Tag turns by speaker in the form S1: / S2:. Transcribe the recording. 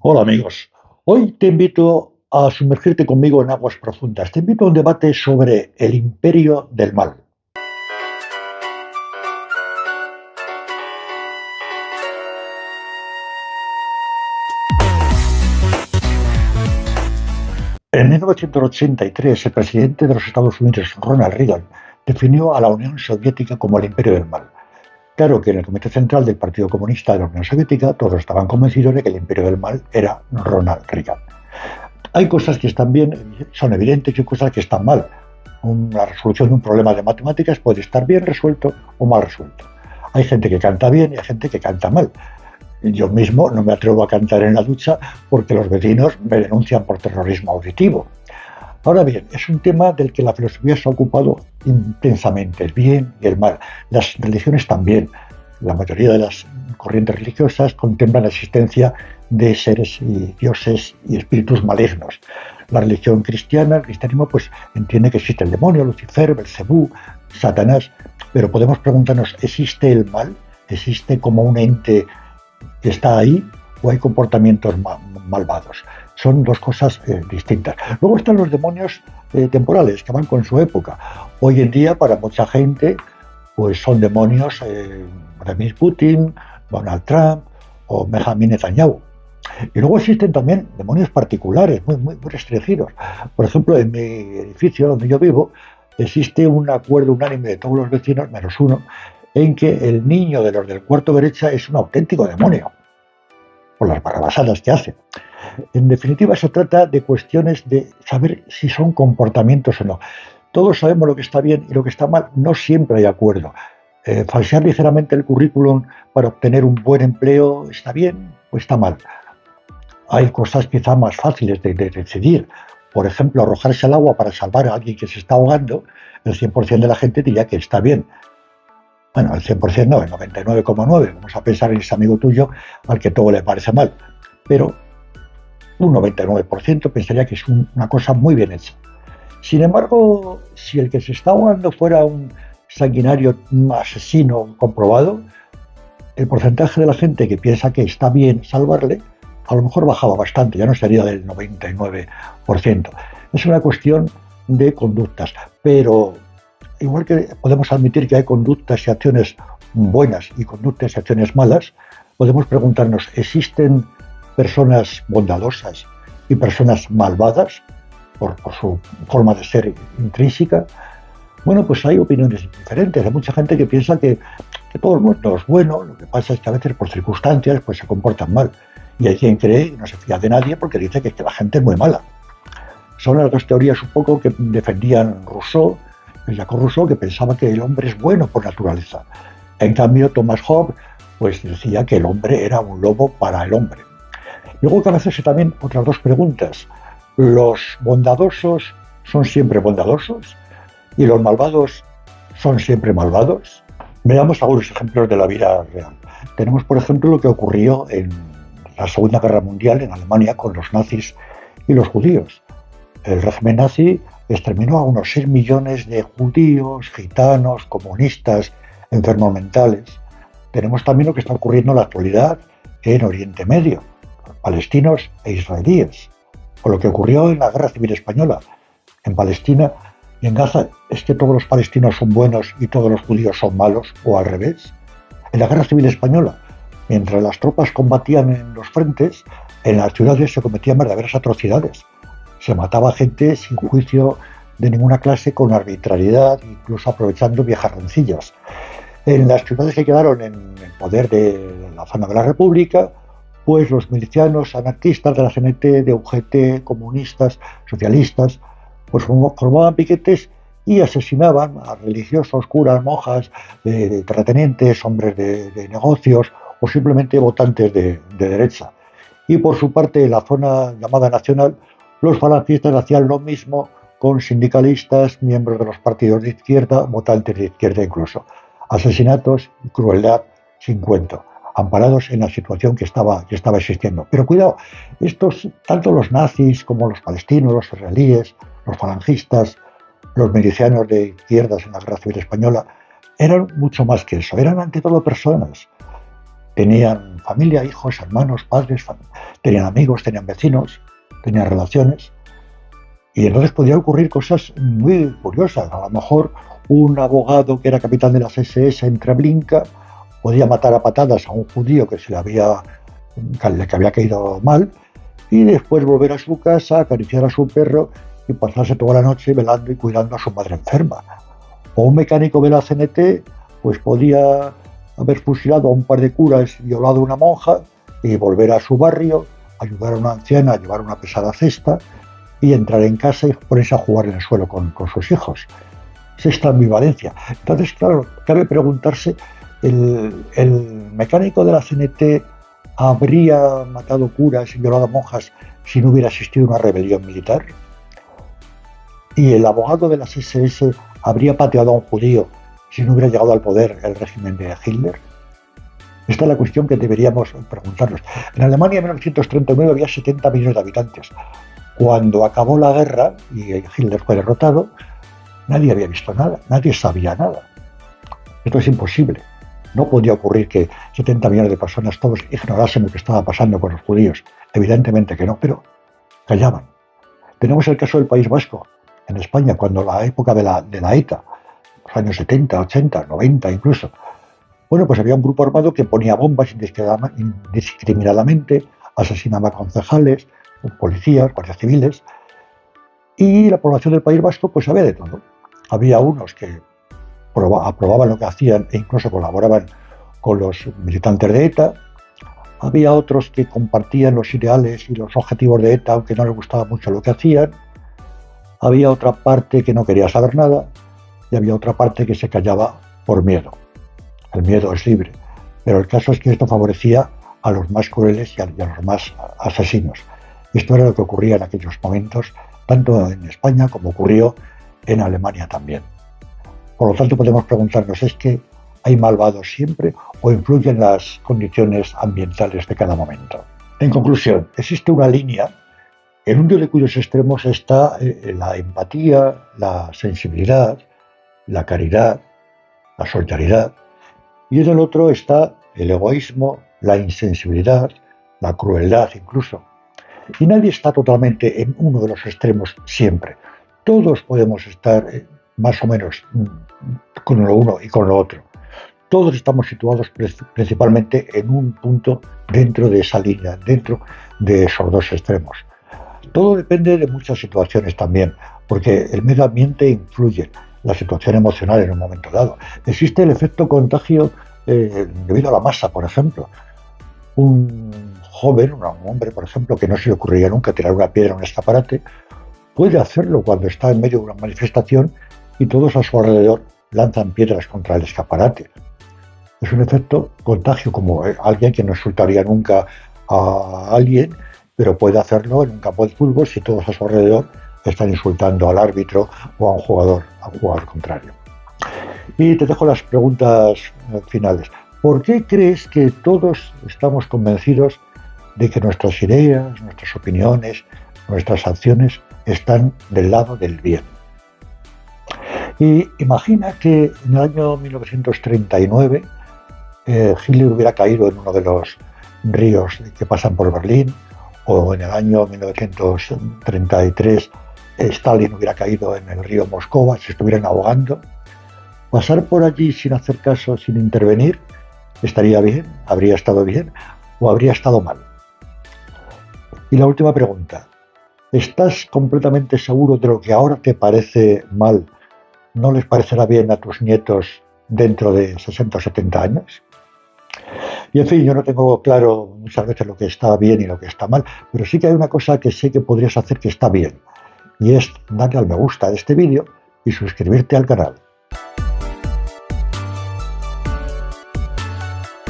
S1: Hola amigos, hoy te invito a sumergirte conmigo en aguas profundas. Te invito a un debate sobre el imperio del mal. En 1983, el presidente de los Estados Unidos, Ronald Reagan, definió a la Unión Soviética como el imperio del mal. Claro que en el Comité Central del Partido Comunista de la Unión Soviética todos estaban convencidos de que el imperio del mal era Ronald Reagan. Hay cosas que están bien, son evidentes, y cosas que están mal. Una resolución de un problema de matemáticas puede estar bien resuelto o mal resuelto. Hay gente que canta bien y hay gente que canta mal. Yo mismo no me atrevo a cantar en la ducha porque los vecinos me denuncian por terrorismo auditivo. Ahora bien, es un tema del que la filosofía se ha ocupado intensamente, el bien y el mal. Las religiones también. La mayoría de las corrientes religiosas contemplan la existencia de seres y dioses y espíritus malignos. La religión cristiana, el cristianismo, pues entiende que existe el demonio, Lucifer, Belcebú, Satanás, pero podemos preguntarnos, ¿existe el mal? ¿Existe como un ente que está ahí o hay comportamientos malvados? Son dos cosas distintas. Luego están los demonios temporales que van con su época. Hoy en día, para mucha gente, pues son demonios Vladimir Putin, Donald Trump o Benjamin Netanyahu. Y luego existen también demonios particulares, muy restringidos. Por ejemplo, en mi edificio donde yo vivo, existe un acuerdo unánime de todos los vecinos, menos uno, en que el niño de los del cuarto derecha es un auténtico demonio, por las barrabasadas que hace. En definitiva, se trata de cuestiones de saber si son comportamientos o no. Todos sabemos lo que está bien y lo que está mal, no siempre hay acuerdo. Falsear ligeramente el currículum para obtener un buen empleo está bien o está mal. Hay cosas quizá más fáciles de decidir. Por ejemplo, arrojarse al agua para salvar a alguien que se está ahogando, el 100% de la gente diría que está bien. Bueno, el 100% no, el 99,9%. Vamos a pensar en ese amigo tuyo al que todo le parece mal. Pero un 99% pensaría que es una cosa muy bien hecha. Sin embargo, si el que se está ahogando fuera un sanguinario asesino comprobado, el porcentaje de la gente que piensa que está bien salvarle a lo mejor bajaba bastante, ya no sería del 99%. Es una cuestión de conductas, pero igual que podemos admitir que hay conductas y acciones buenas y conductas y acciones malas, podemos preguntarnos, ¿existen personas bondadosas y personas malvadas por su forma de ser intrínseca? Bueno, pues hay opiniones diferentes. Hay mucha gente que piensa que todo el mundo es bueno, lo que pasa es que a veces por circunstancias pues se comportan mal. Y hay quien cree que no se fía de nadie porque dice que la gente es muy mala. Son las dos teorías un poco que defendían Rousseau, Jacques Rousseau, que pensaba que el hombre es bueno por naturaleza. En cambio, Thomas Hobbes pues decía que el hombre era un lobo para el hombre. Luego cabe hacerse también otras dos preguntas. ¿Los bondadosos son siempre bondadosos? ¿Y los malvados son siempre malvados? Veamos algunos ejemplos de la vida real. Tenemos, por ejemplo, lo que ocurrió en la Segunda Guerra Mundial en Alemania con los nazis y los judíos. El régimen nazi exterminó a unos 6 millones de judíos, gitanos, comunistas, enfermos mentales. Tenemos también lo que está ocurriendo en la actualidad en Oriente Medio, palestinos e israelíes, o lo que ocurrió en la Guerra Civil Española. En Palestina y en Gaza, ¿es que todos los palestinos son buenos y todos los judíos son malos, o al revés? En la Guerra Civil Española, mientras las tropas combatían en los frentes, en las ciudades se cometían verdaderas atrocidades. Se mataba gente sin juicio de ninguna clase, con arbitrariedad, incluso aprovechando viejas rencillas. En las ciudades que quedaron en el poder de la zona de la República, pues los milicianos anarquistas de la CNT, de UGT, comunistas, socialistas, pues formaban piquetes y asesinaban a religiosos, curas, monjas, terratenientes, hombres de negocios o simplemente votantes de derecha. Y por su parte, en la zona llamada nacional, los falangistas hacían lo mismo con sindicalistas, miembros de los partidos de izquierda, votantes de izquierda incluso. Asesinatos y crueldad sin cuento, amparados en la situación que estaba existiendo. Pero cuidado, tanto los nazis como los palestinos, los israelíes, los falangistas, los milicianos de izquierdas en la Guerra Civil Española, eran mucho más que eso, eran ante todo personas. Tenían familia, hijos, hermanos, padres, tenían amigos, tenían vecinos, tenían relaciones. Y entonces podía ocurrir cosas muy curiosas. A lo mejor un abogado que era capitán de las SS en Treblinka podía matar a patadas a un judío que había caído mal, y después volver a su casa, acariciar a su perro y pasarse toda la noche velando y cuidando a su madre enferma. O un mecánico de la CNT pues podía haber fusilado a un par de curas y violado a una monja y volver a su barrio, ayudar a una anciana a llevar una pesada cesta y entrar en casa y ponerse a jugar en el suelo con sus hijos. Es esta ambivalencia. Entonces, claro, cabe preguntarse, ¿el mecánico de la CNT habría matado curas y violado monjas si no hubiera existido una rebelión militar? ¿Y el abogado de las SS habría pateado a un judío si no hubiera llegado al poder el régimen de Hitler? Esta es la cuestión que deberíamos preguntarnos. En Alemania en 1939 había 70 millones de habitantes. Cuando acabó la guerra y Hitler fue derrotado, nadie había visto nada, nadie sabía nada. Esto es imposible. No podía ocurrir que 70 millones de personas todos ignorasen lo que estaba pasando con los judíos. Evidentemente que no, pero callaban. Tenemos el caso del País Vasco, en España, cuando la época de la ETA, los años 70, 80, 90 incluso. Bueno, pues había un grupo armado que ponía bombas indiscriminadamente, asesinaba a concejales, policías, guardias civiles, y la población del País Vasco pues sabía de todo. Había unos que aprobaban lo que hacían e incluso colaboraban con los militantes de ETA. Había otros que compartían los ideales y los objetivos de ETA, aunque no les gustaba mucho lo que hacían. Había otra parte que no quería saber nada y había otra parte que se callaba por miedo. El miedo es libre, pero el caso es que esto favorecía a los más crueles y a los más asesinos. Esto era lo que ocurría en aquellos momentos, tanto en España como ocurrió en Alemania también. Por lo tanto, podemos preguntarnos, ¿es que hay malvados siempre o influyen las condiciones ambientales de cada momento? En conclusión, existe una línea en uno de cuyos extremos está la empatía, la sensibilidad, la caridad, la solidaridad, y en el otro está el egoísmo, la insensibilidad, la crueldad incluso. Y nadie está totalmente en uno de los extremos siempre. Todos podemos estar más o menos con lo uno y con lo otro. Todos estamos situados principalmente en un punto dentro de esa línea, dentro de esos dos extremos. Todo depende de muchas situaciones también, porque el medio ambiente influye, la situación emocional en un momento dado. Existe el efecto contagio debido a la masa, por ejemplo. Un joven, un hombre, por ejemplo, que no se le ocurriría nunca tirar una piedra en un escaparate, puede hacerlo cuando está en medio de una manifestación y todos a su alrededor lanzan piedras contra el escaparate. Es un efecto contagio, como alguien que no insultaría nunca a alguien, pero puede hacerlo en un campo de fútbol si todos a su alrededor están insultando al árbitro o a un jugador contrario. Y te dejo las preguntas finales. ¿Por qué crees que todos estamos convencidos de que nuestras ideas, nuestras opiniones, nuestras acciones están del lado del bien? Y imagina que en el año 1939 Hitler hubiera caído en uno de los ríos que pasan por Berlín, o en el año 1933 Stalin hubiera caído en el río Moscova, se estuvieran ahogando. Pasar por allí sin hacer caso, sin intervenir, ¿estaría bien? ¿Habría estado bien? ¿O habría estado mal? Y la última pregunta, ¿estás completamente seguro de lo que ahora te parece mal no les parecerá bien a tus nietos dentro de 60 o 70 años? Y en fin, yo no tengo claro muchas veces lo que está bien y lo que está mal, pero sí que hay una cosa que sé que podrías hacer que está bien, y es darle al me gusta a este vídeo y suscribirte al canal.